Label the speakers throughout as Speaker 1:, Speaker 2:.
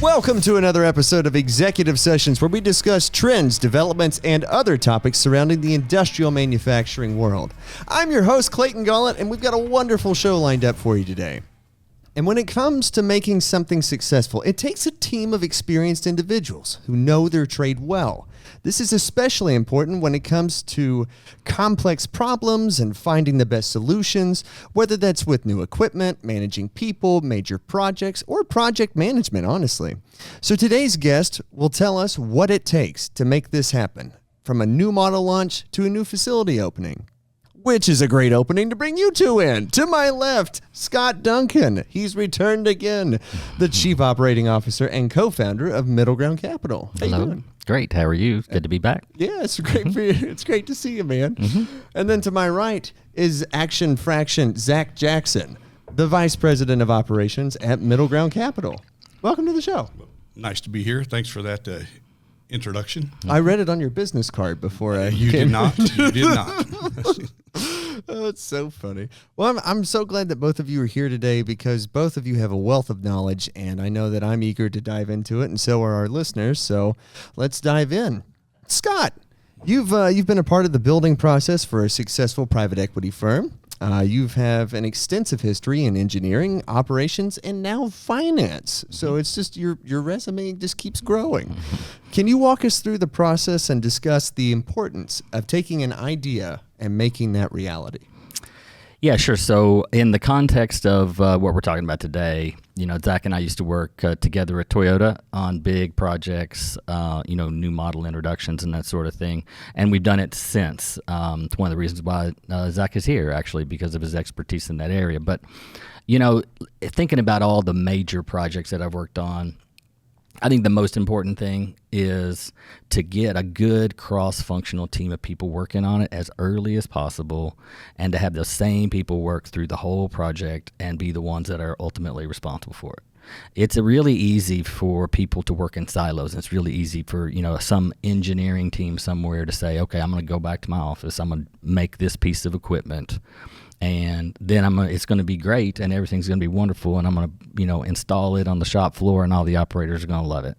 Speaker 1: Welcome to another episode of Executive Sessions, where we discuss trends, developments, and other topics surrounding the industrial manufacturing world. I'm your host, Clayton Gollett, and we've got a wonderful show lined up for you today. And when it comes to making something successful, it takes a team of experienced individuals who know their trade well. This is especially important when it comes to complex problems and finding the best solutions, whether that's with new equipment, managing people, major projects, or project management, honestly. So today's guest will tell us what it takes to make this happen, from a new model launch to a new facility opening. Which is a great opening to bring you two in. To my left, Scot Duncan. He's returned again, the Chief Operating Officer and co-founder of MiddleGround Capital. How
Speaker 2: Hello.
Speaker 1: you doing?
Speaker 2: Great. How are you? Good to be back.
Speaker 1: Yeah, it's great for you. It's great to see you, man. And then to my right is Action Fraction Zach Jackson, the Vice President of Operations at MiddleGround Capital. Welcome to the show.
Speaker 3: Nice to be here. Thanks for that introduction.
Speaker 1: I read it on your business card before I
Speaker 3: You
Speaker 1: came.
Speaker 3: did not. You did not.
Speaker 1: Oh, it's so funny. Well, I'm so glad that both of you are here today because both of you have a wealth of knowledge, and I know that I'm eager to dive into it, and so are our listeners. So let's dive in. Scot, you've been a part of the building process for a successful private equity firm. You have an extensive history in engineering, operations, and now finance. So it's just your resume just keeps growing. Can you walk us through the process and discuss the importance of taking an idea and making that reality?
Speaker 2: Yeah, sure. So in the context of what we're talking about today, Zach and I used to work together at Toyota on big projects, new model introductions and that sort of thing. And we've done it since. It's one of the reasons why Zach is here, actually, because of his expertise in that area. But, thinking about all the major projects that I've worked on, I think the most important thing is to get a good cross-functional team of people working on it as early as possible and to have the same people work through the whole project and be the ones that are ultimately responsible for it. It's really easy for people to work in silos. It's really easy for, some engineering team somewhere to say, okay, I'm going to go back to my office. I'm going to make this piece of equipment. And then it's going to be great and everything's going to be wonderful and I'm going to, install it on the shop floor and all the operators are going to love it.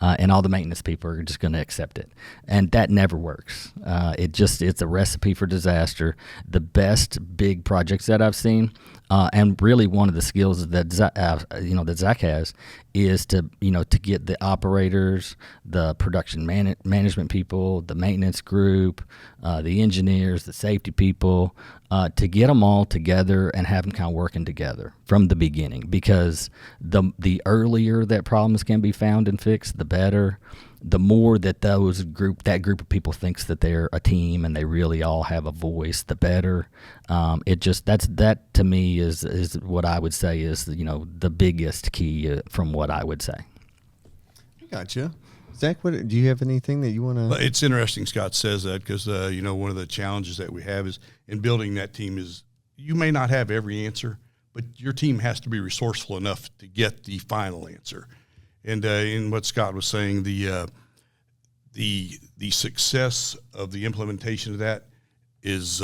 Speaker 2: And all the maintenance people are just going to accept it. And that never works. It's a recipe for disaster. The best big projects that I've seen, and really one of the skills that Zach has is to get the operators, the production management people, the maintenance group, the engineers, the safety people, to get them all together and have them kind of working together from the beginning. Because the earlier that problems can be found and fixed, the better. The more that that group of people thinks that they're a team and they really all have a voice, the better. That to me is what I would say is the biggest key from what I would say.
Speaker 1: Gotcha. Zach, do you have anything that you want to?
Speaker 3: Well, it's interesting Scott says that because one of the challenges that we have is in building that team is you may not have every answer, but your team has to be resourceful enough to get the final answer. And in what Scott was saying, the success of the implementation of that is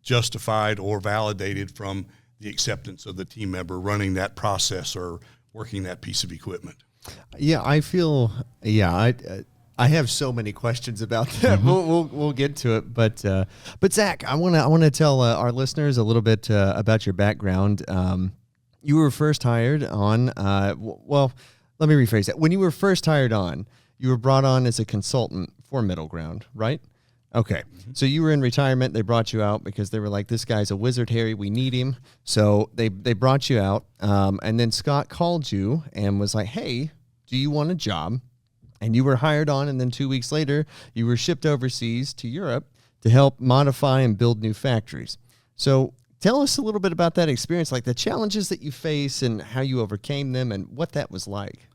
Speaker 3: justified or validated from the acceptance of the team member running that process or working that piece of equipment.
Speaker 1: Yeah, I feel. Yeah, I have so many questions about that. We'll get to it, but Zach, I want to tell our listeners a little bit about your background. You were first hired on. Let me rephrase that. When you were first hired on, you were brought on as a consultant for MiddleGround, right? Okay. So you were in retirement. They brought you out because they were like, this guy's a wizard, Harry. We need him. So they brought you out. And then Scott called you and was like, hey, do you want a job? And you were hired on. And then 2 weeks later, you were shipped overseas to Europe to help modify and build new factories. So tell us a little bit about that experience, like the challenges that you face and how you overcame them and what that was like.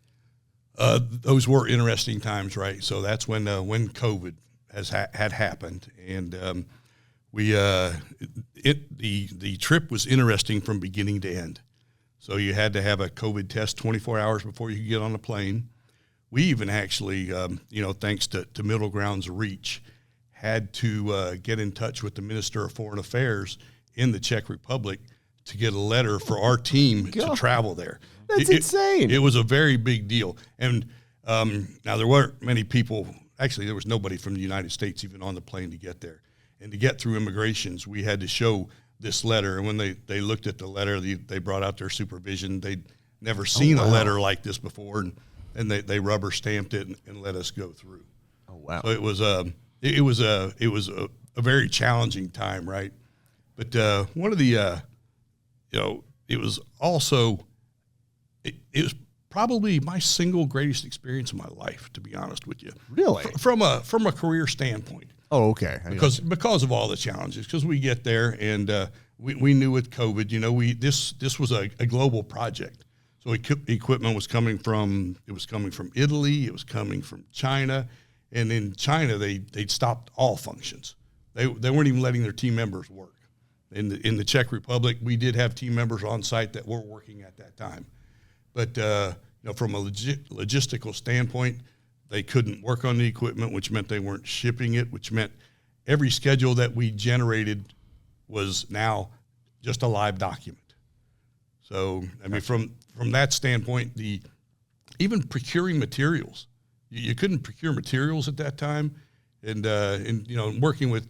Speaker 3: Those were interesting times, right? So that's when COVID had happened, and the trip was interesting from beginning to end. So you had to have a COVID test 24 hours before you could get on a plane. We even actually, thanks to MiddleGround's reach, had to get in touch with the Minister of Foreign Affairs in the Czech Republic to get a letter for our team to travel there.
Speaker 1: That's insane.
Speaker 3: It was a very big deal. And now there weren't many people. Actually, there was nobody from the United States even on the plane to get there. And to get through immigrations, we had to show this letter. And when they looked at the letter, they brought out their supervision. They'd never seen a letter like this before, and they rubber stamped it and let us go through.
Speaker 1: Oh wow!
Speaker 3: So it was a very challenging time, right? But one of the it was also it was probably my single greatest experience of my life, to be honest with you.
Speaker 1: Really?
Speaker 3: From a career standpoint.
Speaker 1: Oh, okay.
Speaker 3: Because of all the challenges, because we get there and we knew with COVID, this was a global project. So equipment was coming from Italy, it was coming from China, and in China they'd stopped all functions. They weren't even letting their team members work. In the Czech Republic, we did have team members on site that were working at that time, but from a logistical standpoint, they couldn't work on the equipment, which meant they weren't shipping it, which meant every schedule that we generated was now just a live document. So, I mean, from that standpoint, even procuring materials, you couldn't procure materials at that time, and working with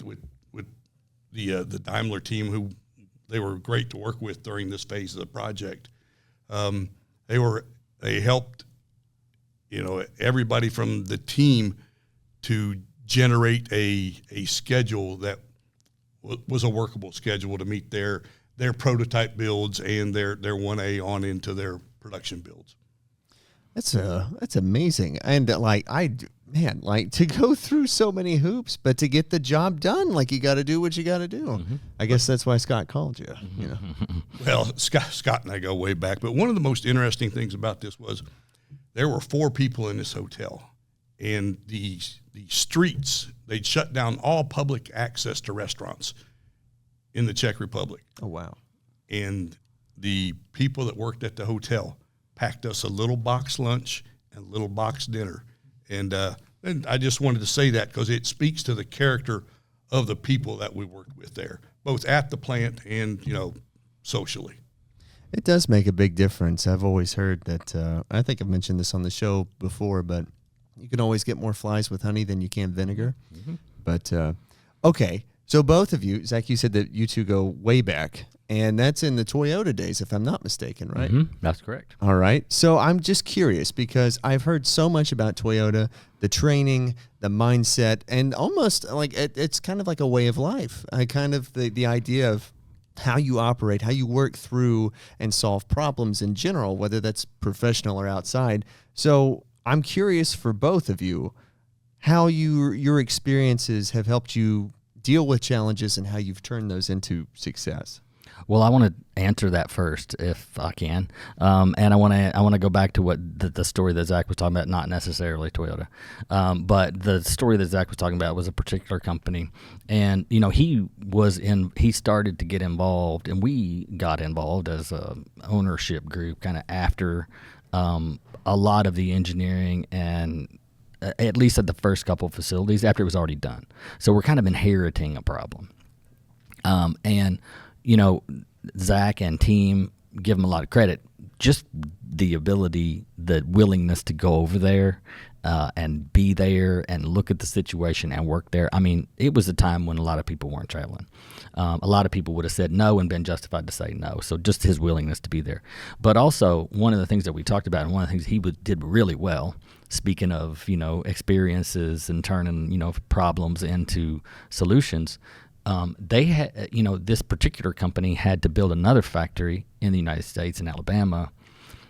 Speaker 3: the Daimler team, who they were great to work with during this phase of the project. They helped everybody from the team to generate a schedule that was a workable schedule to meet their prototype builds and their 1A on into their production builds.
Speaker 1: That's amazing. And to go through so many hoops, but to get the job done, you got to do what you got to do. Mm-hmm. I guess that's why Scott called you.
Speaker 3: Mm-hmm. Well, Scott and I go way back, but one of the most interesting things about this was there were 4 people in this hotel, and the streets, they'd shut down all public access to restaurants in the Czech Republic.
Speaker 1: Oh, wow.
Speaker 3: And the people that worked at the hotel packed us a little box lunch and a little box dinner. And I just wanted to say that because it speaks to the character of the people that we worked with there, both at the plant and, socially.
Speaker 1: It does make a big difference. I've always heard that, I think I've mentioned this on the show before, but you can always get more flies with honey than you can vinegar. Mm-hmm. But, okay, so both of you, Zach, you said that you two go way back, and that's in the Toyota days, if I'm not mistaken, right?
Speaker 2: Mm-hmm. That's correct.
Speaker 1: All right. So I'm just curious because I've heard so much about Toyota, the training, the mindset, and almost it's kind of like a way of life. The idea of how you operate, how you work through and solve problems in general, whether that's professional or outside. So I'm curious for both of you, how your experiences have helped you deal with challenges and how you've turned those into success.
Speaker 2: Well, I want to answer that first, if I can, and I want to go back to what the story that Zach was talking about, not necessarily Toyota, but the story that Zach was talking about was a particular company, and he started to get involved, and we got involved as a ownership group, kind of after a lot of the engineering and at least at the first couple of facilities after it was already done. So we're kind of inheriting a problem, and Zach and team, give them a lot of credit. Just the ability, the willingness to go over there and be there and look at the situation and work there. I mean, it was a time when a lot of people weren't traveling. A lot of people would have said no and been justified to say no. So just his willingness to be there. But also, one of the things that we talked about, and one of the things he did really well, speaking of, experiences and turning, problems into solutions, they had, this particular company had to build another factory in the United States in Alabama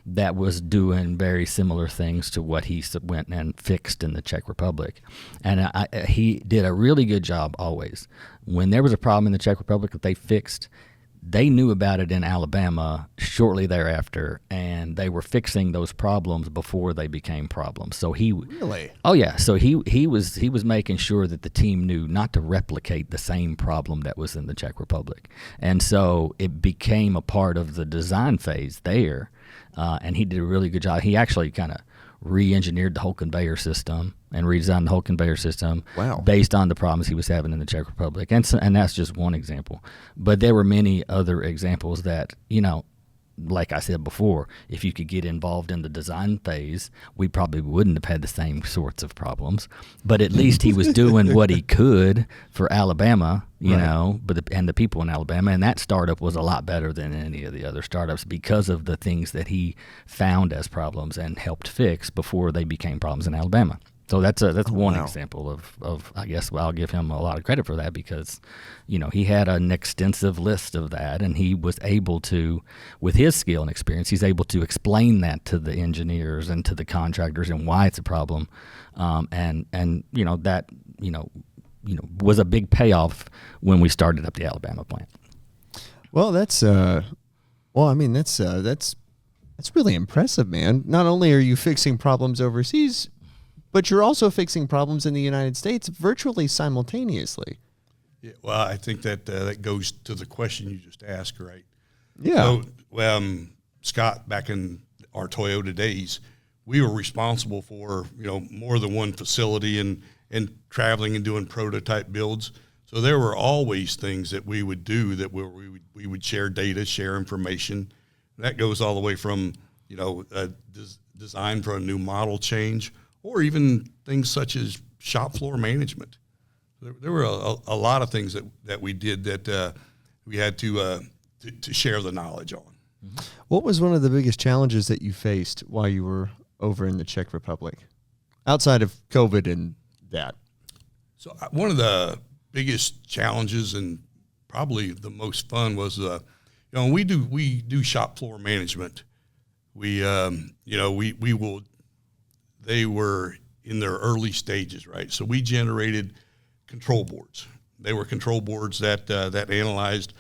Speaker 2: that was doing very similar things to what he went and fixed in the Czech Republic. And he did a really good job always. When there was a problem in the Czech Republic that they fixed, they knew about it in Alabama shortly thereafter, and they were fixing those problems before they became problems. So he
Speaker 1: really,
Speaker 2: oh yeah, so he was making sure that the team knew not to replicate the same problem that was in the Czech Republic, and so it became a part of the design phase there. And he did a really good job. He actually kind of re-engineered the whole conveyor system and redesigned the whole conveyor system
Speaker 1: Wow.
Speaker 2: based on the problems he was having in the Czech Republic. And that's just one example. But there were many other examples that, like I said before, if you could get involved in the design phase, we probably wouldn't have had the same sorts of problems. But at least he was doing what he could for Alabama, and the people in Alabama. And that startup was a lot better than any of the other startups because of the things that he found as problems and helped fix before they became problems in Alabama. So that's one example of I guess I'll give him a lot of credit for that because, he had an extensive list of that, and he was able to, with his skill and experience, he's able to explain that to the engineers and to the contractors and why it's a problem, and that was a big payoff when we started up the Alabama plant.
Speaker 1: Well, that's really impressive, man. Not only are you fixing problems overseas, but you're also fixing problems in the United States virtually simultaneously.
Speaker 3: Yeah, well, I think that goes to the question you just asked, right?
Speaker 1: Yeah.
Speaker 3: So, Scott, back in our Toyota days, we were responsible for more than one facility and traveling and doing prototype builds. So there were always things that we would do that we would share data, share information. That goes all the way from design for a new model change, or even things such as shop floor management. There were a lot of things that we did that we had to share the knowledge on.
Speaker 1: What was one of the biggest challenges that you faced while you were over in the Czech Republic, outside of COVID and that?
Speaker 3: So one of the biggest challenges and probably the most fun was, we do shop floor management. They were in their early stages, right? So we generated control boards. They were control boards that analyzed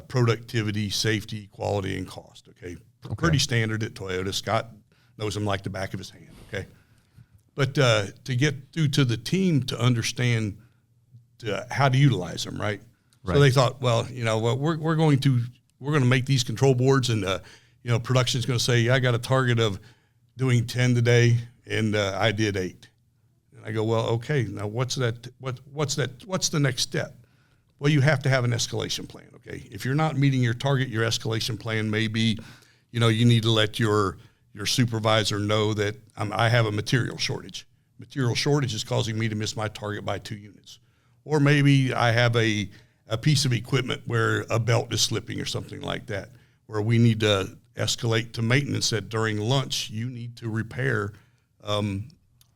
Speaker 3: productivity, safety, quality, and cost. Okay, pretty standard at Toyota. Scott knows them like the back of his hand. Okay, but to get through to the team to understand how to utilize them, right? So they thought, well, we're going to make these control boards, and production's going to say, yeah, I got a target of doing 10 today. And I did 8. And I go, well, okay, now what's that? What's the next step? Well, you have to have an escalation plan, okay? If you're not meeting your target, your escalation plan may be, you need to let your supervisor know that I have a material shortage. Material shortage is causing me to miss my target by 2 units. Or maybe I have a piece of equipment where a belt is slipping or something like that, where we need to escalate to maintenance that during lunch you need to repair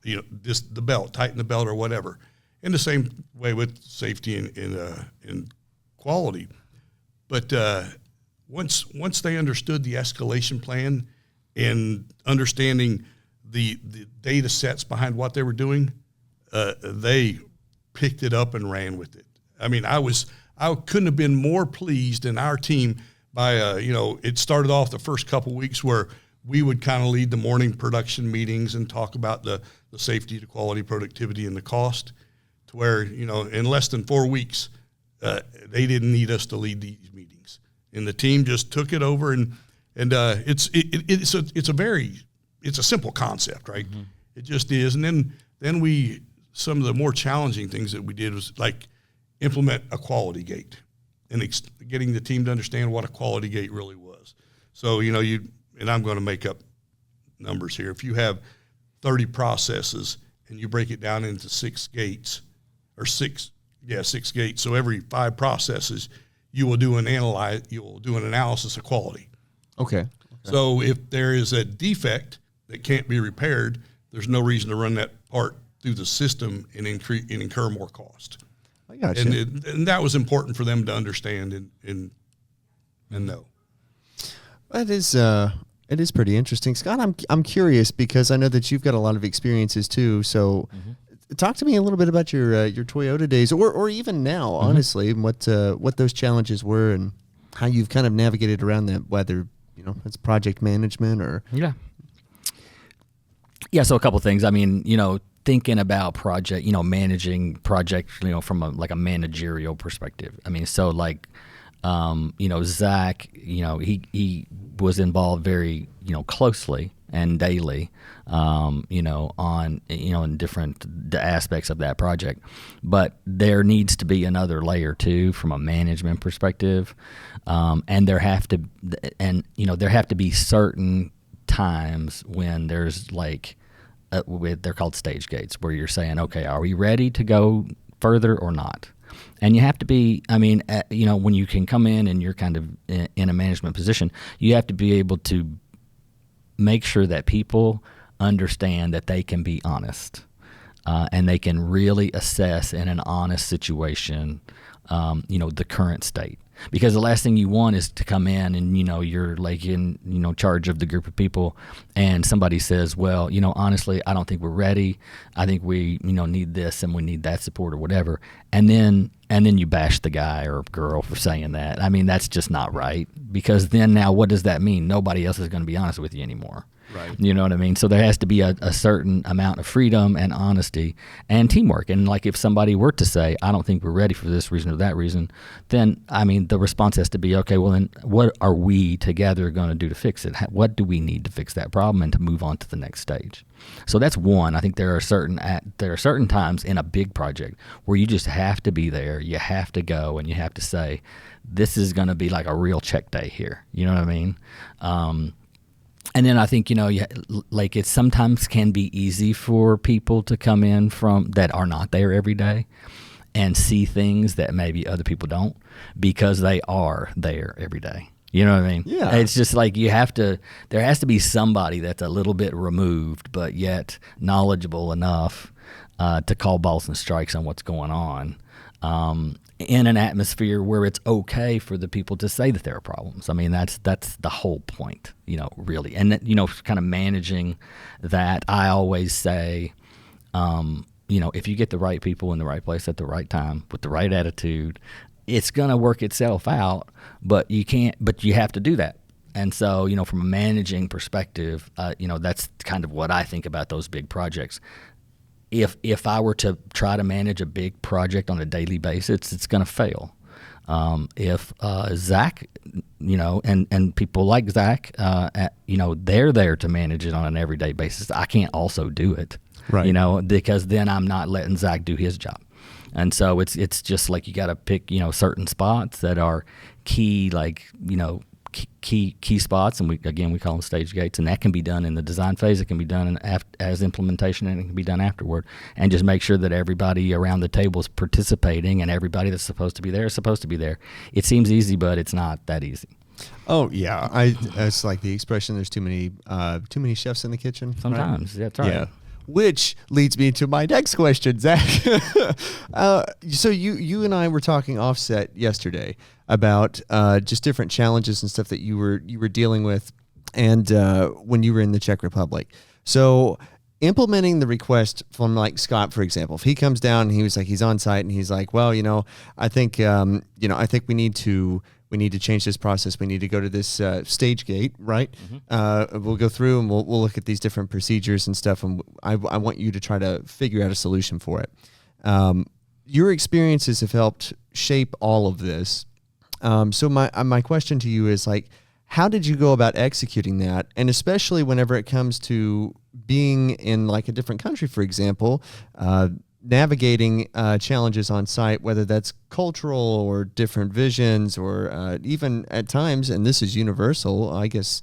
Speaker 3: the belt, tighten the belt or whatever. In the same way with safety and quality. But once they understood the escalation plan and understanding the data sets behind what they were doing, they picked it up and ran with it. I mean, I couldn't have been more pleased in our team by, it started off the first couple weeks where we would kind of lead the morning production meetings and talk about the safety, the quality, productivity, and the cost, to where, in less than 4 weeks, they didn't need us to lead these meetings. And the team just took it over, and it's a simple concept, right? Mm-hmm. It just is. And then some of the more challenging things that we did was like implement a quality gate and getting the team to understand what a quality gate really was. So, and I'm going to make up numbers here. If you have 30 processes and you break it down into 6 gates, or 6 gates. So every 5 processes, you will do an analysis of quality.
Speaker 1: Okay.
Speaker 3: So if there is a defect that can't be repaired, there's no reason to run that part through the system and incur more cost.
Speaker 1: I got you.
Speaker 3: And that was important for them to understand and know.
Speaker 1: It is pretty interesting, Scott. I'm curious because I know that you've got a lot of experiences too. So, talk to me a little bit about your Toyota days, or even now, honestly, and what those challenges were and how you've kind of navigated around that. Whether it's project management or
Speaker 2: So a couple things. I mean, thinking about project, managing projects, from a managerial perspective. I mean, so like. Zach, he was involved very, closely and daily, on, in different aspects of that project. But there needs to be another layer too from a management perspective. And there have to be certain times when there's they're called stage gates, where you're saying, okay, are we ready to go further or not? And you have to be, when you can come in and you're kind of in a management position, you have to be able to make sure that people understand that they can be honest, and they can really assess in an honest situation, the current state. Because the last thing you want is to come in and, you're in charge of the group of people, and somebody says, well, honestly, I don't think we're ready. I think we, need this and we need that support or whatever. And then you bash the guy or girl for saying that. I mean, that's just not right, because then now what does that mean? Nobody else is going to be honest with you anymore.
Speaker 1: Right.
Speaker 2: You know what I mean? So there has to be a certain amount of freedom and honesty and teamwork. And if somebody were to say, I don't think we're ready for this reason or that reason, then, the response has to be, okay, well then what are we together going to do to fix it? What do we need to fix that problem and to move on to the next stage? So that's one. I think there are certain times in a big project where you just have to be there. You have to go and you have to say, this is going to be like a real check day here. You know what I mean? And then I think, it sometimes can be easy for people to come in that are not there every day and see things that maybe other people don't, because they are there every day. You know what I mean?
Speaker 1: Yeah.
Speaker 2: It's just there has to be somebody that's a little bit removed, but yet knowledgeable enough to call balls and strikes on what's going on. In an atmosphere where it's okay for the people to say that there are problems. I mean, that's the whole point, really. And, kind of managing that, I always say, if you get the right people in the right place at the right time with the right attitude, it's going to work itself out, but you have to do that. And so, from a managing perspective, that's kind of what I think about those big projects. If I were to try to manage a big project on a daily basis, it's going to fail. If Zach, and people like Zach, they're there to manage it on an everyday basis, I can't also do it,
Speaker 1: right?
Speaker 2: Because then I'm not letting Zach do his job. And so it's just you got to pick, certain spots that are key, key spots, and we call them stage gates, and that can be done in the design phase. It can be done as implementation, and it can be done afterward. And just make sure that everybody around the table is participating, and everybody that's supposed to be there is supposed to be there. It seems easy, but it's not that easy.
Speaker 1: Oh yeah, it's like the expression. There's too many chefs in the kitchen.
Speaker 2: Sometimes,
Speaker 1: right?
Speaker 2: That's right.
Speaker 1: Yeah. Which leads me to my next question, Zach. So you and I were talking offset yesterday about just different challenges and stuff that you were dealing with, and when you were in the Czech Republic. So implementing the request from Scott, for example, if he comes down and he's on site and he's like, well, I think we need to change this process. We need to go to this stage gate, right? Mm-hmm. We'll go through and we'll look at these different procedures and stuff, and I want you to try to figure out a solution for it. Your experiences have helped shape all of this. So my question to you is how did you go about executing that? And especially whenever it comes to being in a different country, for example, navigating challenges on site, whether that's cultural or different visions, or even at times, and this is universal, I guess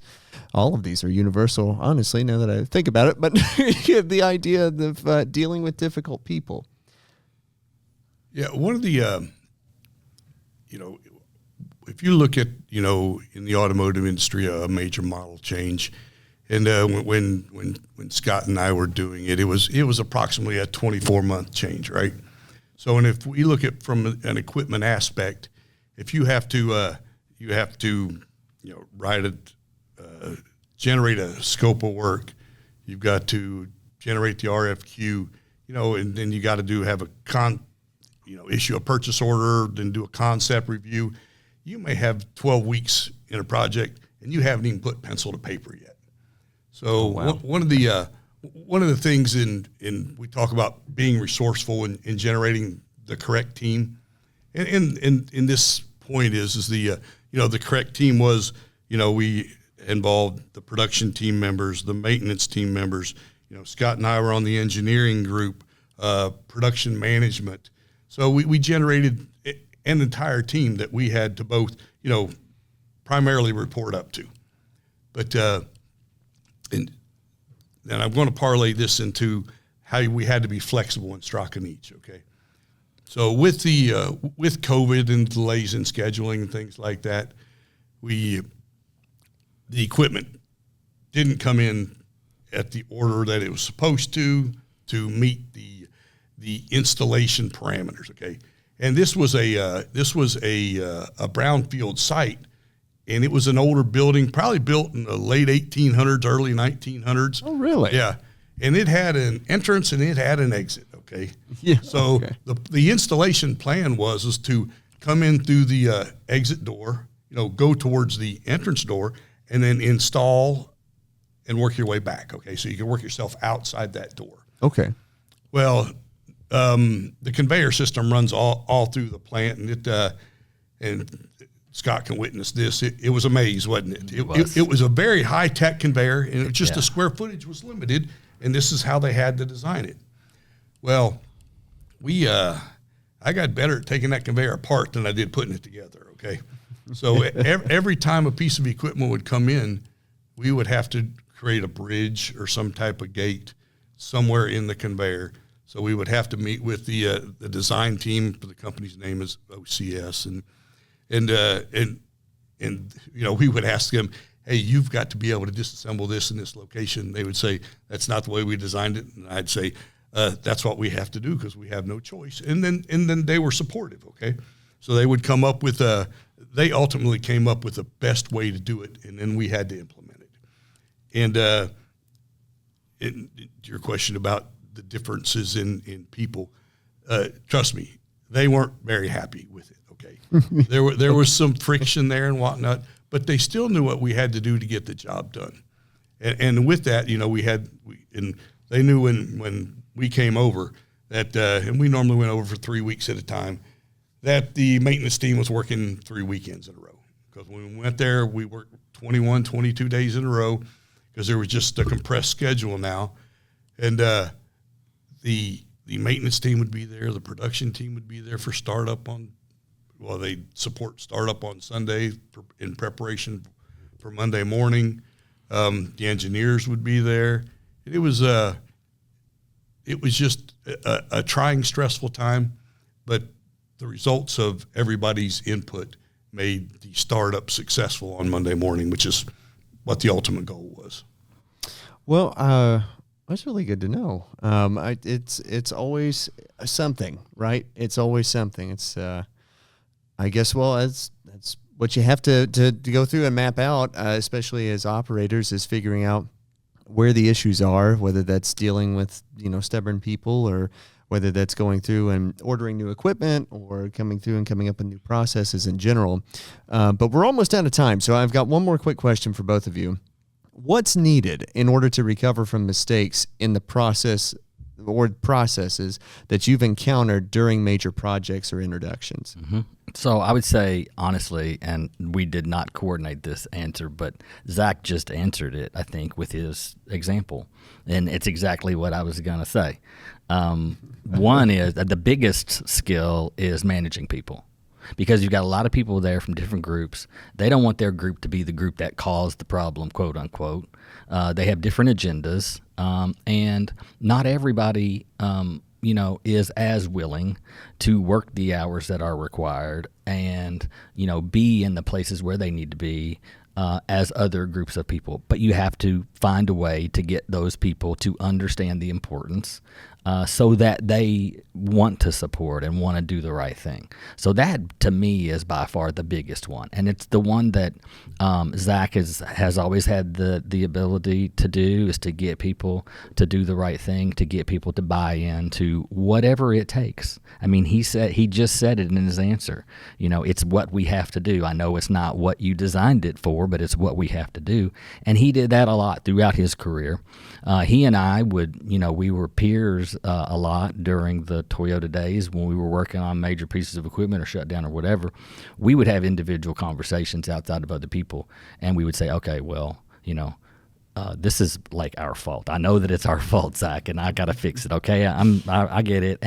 Speaker 1: all of these are universal, honestly, now that I think about it, but the idea of dealing with difficult people.
Speaker 3: Yeah, one of the, if you look at, in the automotive industry, a major model change, and when Scott and I were doing it, it was approximately a 24-month change, right? So, and if we look at from an equipment aspect, if you have to write it, generate a scope of work, you've got to generate the RFQ, and then you got to have issue a purchase order, then do a concept review. You may have 12 weeks in a project, and you haven't even put pencil to paper yet. So one of the things in we talk about being resourceful in generating the correct team, and this point is the the correct team was we involved the production team members, the maintenance team members. Scott and I were on the engineering group, production management. So we generated an entire team that we had to both, primarily report up to. But and I'm going to parlay this into how we had to be flexible in Strakanich, okay? So with COVID and delays in scheduling and things like that, the equipment didn't come in at the order that it was supposed to meet the installation parameters, okay? And this was a brownfield site, and it was an older building, probably built in the late 1800s, early 1900s.
Speaker 1: Oh, really?
Speaker 3: Yeah. And it had an entrance and it had an exit, okay?
Speaker 1: Yeah.
Speaker 3: So
Speaker 1: okay.
Speaker 3: the installation plan was to come in through the exit door, go towards the entrance door, and then install and work your way back, okay? So you can work yourself outside that door.
Speaker 1: Okay.
Speaker 3: Well, the conveyor system runs all through the plant, and Scott can witness this. It was a maze, wasn't it? It was a very high-tech conveyor, and it was just the square footage was limited, and this is how they had to design it. Well, I got better at taking that conveyor apart than I did putting it together, okay? So every time a piece of equipment would come in, we would have to create a bridge or some type of gate somewhere in the conveyor. So we would have to meet with the design team. The company's name is OCS, and we would ask them, hey, you've got to be able to disassemble this in this location. They would say, that's not the way we designed it. And I'd say, that's what we have to do because we have no choice. And then they were supportive, okay? So they would come up with they ultimately came up with the best way to do it, and then we had to implement it. And your question about the differences in people, trust me, they weren't very happy with it, okay? There was some friction there and whatnot, but they still knew what we had to do to get the job done. And with that, and they knew when we came over that, and we normally went over for 3 weeks at a time, that the maintenance team was working 3 weekends in a row. Because when we went there, we worked 21, 22 days in a row because there was just a compressed schedule now. And the maintenance team would be there. The production team would be there for startup they support startup on Sunday in preparation for Monday morning. The engineers would be there. It was just a trying, stressful time, but the results of everybody's input made the startup successful on Monday morning, which is what the ultimate goal was.
Speaker 1: Well, that's really good to know. It's always something, right? It's always something. It's I guess that's what you have to go through and map out, especially as operators, is figuring out where the issues are, whether that's dealing with stubborn people or whether that's going through and ordering new equipment or coming through and coming up with new processes in general. But we're almost out of time, so I've got one more quick question for both of you. What's needed in order to recover from mistakes in the process or processes that you've encountered during major projects or introductions?
Speaker 2: Mm-hmm. So I would say, honestly, and we did not coordinate this answer, but Zach just answered it, I think, with his example. And it's exactly what I was going to say. One is that the biggest skill is managing people. Because you've got a lot of people there from different groups. They don't want their group to be the group that caused the problem, quote unquote. They have different agendas, and not everybody, is as willing to work the hours that are required and, be in the places where they need to be as other groups of people. But you have to find a way to get those people to understand the importance so that they want to support and want to do the right thing. So that, to me, is by far the biggest one. And it's the one that Zach has always had the ability to do, is to get people to do the right thing, to get people to buy into whatever it takes. I mean, he just said it in his answer. It's what we have to do. I know it's not what you designed it for, but it's what we have to do. And he did that a lot throughout his career. He and I we were peers a lot during the Toyota days when we were working on major pieces of equipment or shut down or whatever. We would have individual conversations outside of other people, and we would say, okay, well, this is like our fault. I know that it's our fault, Zach, and I got to fix it. Okay, I get it.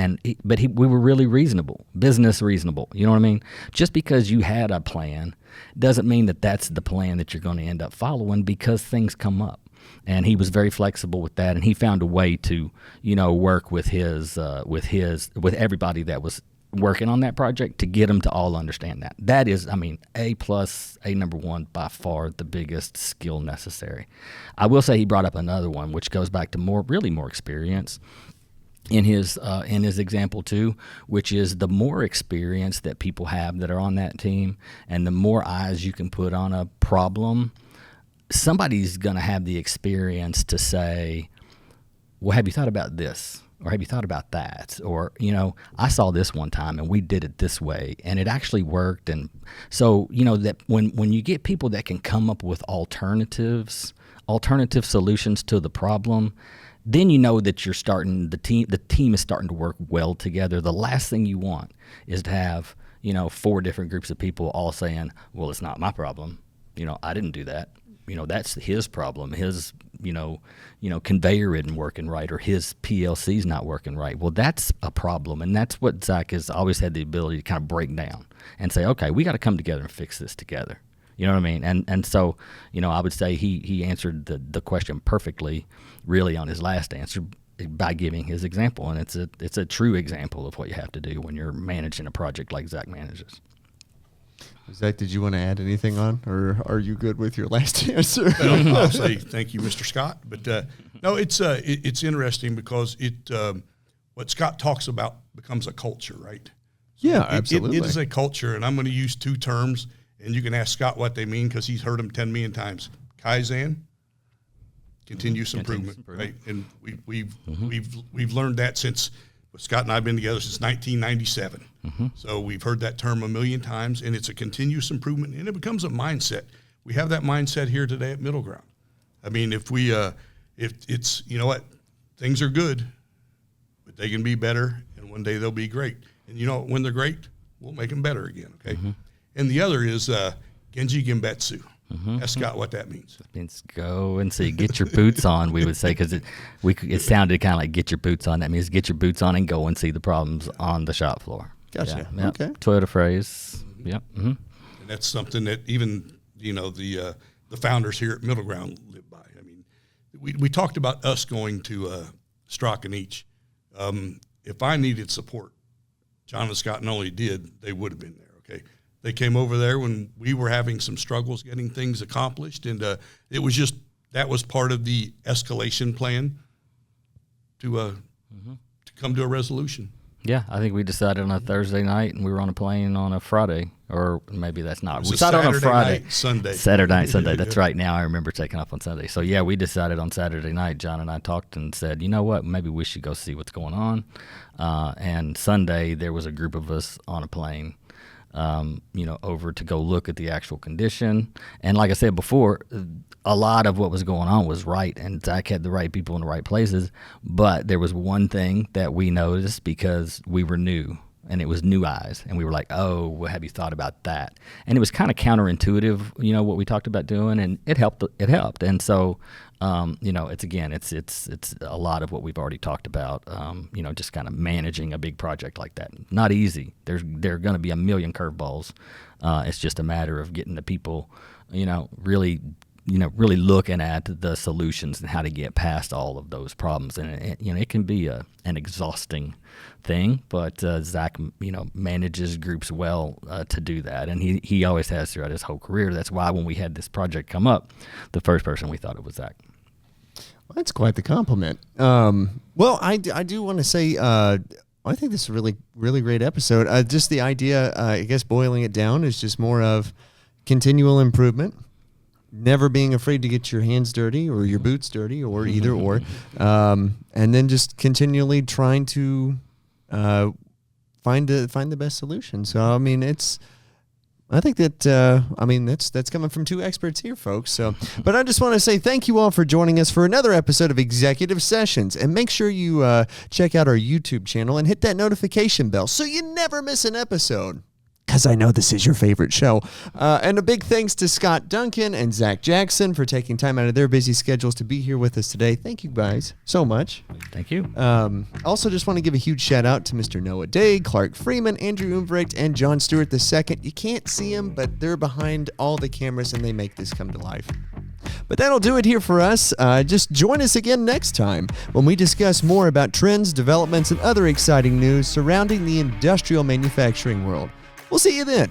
Speaker 2: But we were really reasonable, business reasonable. You know what I mean? Just because you had a plan doesn't mean that that's the plan that you're going to end up following, because things come up. And he was very flexible with that, and he found a way to, work with with everybody that was working on that project to get them to all understand that. That is, A number one, by far the biggest skill necessary. I will say he brought up another one, which goes back to more experience in his example too, which is the more experience that people have that are on that team, and the more eyes you can put on a problem, somebody's going to have the experience to say, well, have you thought about this? Or have you thought about that? Or, I saw this one time and we did it this way and it actually worked. And so, that when you get people that can come up with alternative solutions to the problem, then that you're starting, the team is starting to work well together. The last thing you want is to have, 4 different groups of people all saying, well, it's not my problem. I didn't do that. That's his problem. His, conveyor isn't working right, or his PLC's not working right. Well, that's a problem, and that's what Zach has always had the ability to kind of break down and say, okay, we got to come together and fix this together. You know what I mean? And so, I would say he answered the question perfectly, really, on his last answer by giving his example, and it's a true example of what you have to do when you're managing a project like Zach manages.
Speaker 1: Zach, did you want to add anything on, or are you good with your last answer?
Speaker 3: I'll say thank you, Mr. Scott. But no, it's interesting because what Scott talks about becomes a culture, right?
Speaker 1: Yeah, absolutely.
Speaker 3: It is a culture, and I'm going to use 2 terms, and you can ask Scott what they mean because he's heard them 10 million times. Kaizen, continuous improvement, right? And we've learned that since. Scott and I have been together since 1997. So we've heard that term a million times, and it's a continuous improvement, and it becomes a mindset. We have that mindset here today at MiddleGround. If it's, things are good, but they can be better, and one day they'll be great. And when they're great, we'll make them better again, okay? And the other is Genji Genbetsu. Ask Scott what that means.
Speaker 2: It means go and see, get your boots on, we would say, because it sounded kind of like get your boots on. That means get your boots on and go and see the problems on the shop floor.
Speaker 1: Gotcha.
Speaker 2: Yeah.
Speaker 1: Okay.
Speaker 2: Toyota phrase. Yep.
Speaker 3: And that's something that even, the founders here at MiddleGround live by. We talked about us going to Strzok and Each. If I needed support, John and Scott not only did, they would have been there, okay? They came over there when we were having some struggles getting things accomplished, and it was just that was part of the escalation plan to come to a resolution.
Speaker 2: Yeah, I think we decided on a Thursday night, and we were on a plane on a Friday, or maybe that's not. We decided on a Friday, Saturday night, Sunday. That's right. Now I remember taking off on Sunday. So yeah, we decided on Saturday night. John and I talked and said, you know what? Maybe we should go see what's going on. And Sunday there was a group of us on a plane. Over to go look at the actual condition. And like I said before, a lot of what was going on was right, and Zach had the right people in the right places. But there was one thing that we noticed because we were new, and it was new eyes. And we were like, oh, well, have you thought about that? And it was kind of counterintuitive, what we talked about doing, and it helped. And so, it's a lot of what we've already talked about, just kind of managing a big project like that. Not easy. There are going to be a million curveballs. It's just a matter of getting the people, really looking at the solutions and how to get past all of those problems. And it can be an exhausting thing, but Zach, manages groups well to do that, and he always has throughout his whole career. That's why when we had this project come up, the first person we thought it was Zach.
Speaker 1: Well, that's quite the compliment. Well, I do want to say I think this is a really, really great episode. Just the idea, I guess, boiling it down is just more of continual improvement. Never being afraid to get your hands dirty or your boots dirty or either or. And then just continually trying to find the best solution. So, I think that, that's coming from two experts here, folks. So, but I just want to say thank you all for joining us for another episode of Executive Sessions. And make sure you check out our YouTube channel and hit that notification bell so you never miss an episode. Because I know this is your favorite show. And a big thanks to Scot Duncan and Zach Jackson for taking time out of their busy schedules to be here with us today. Thank you guys so much.
Speaker 2: Thank you.
Speaker 1: Also, just want to give a huge shout out to Mr. Noah Day, Clark Freeman, Andrew Umbrecht, and John Stewart II. You can't see them, but they're behind all the cameras and they make this come to life. But that'll do it here for us. Just join us again next time when we discuss more about trends, developments, and other exciting news surrounding the industrial manufacturing world. We'll see you then.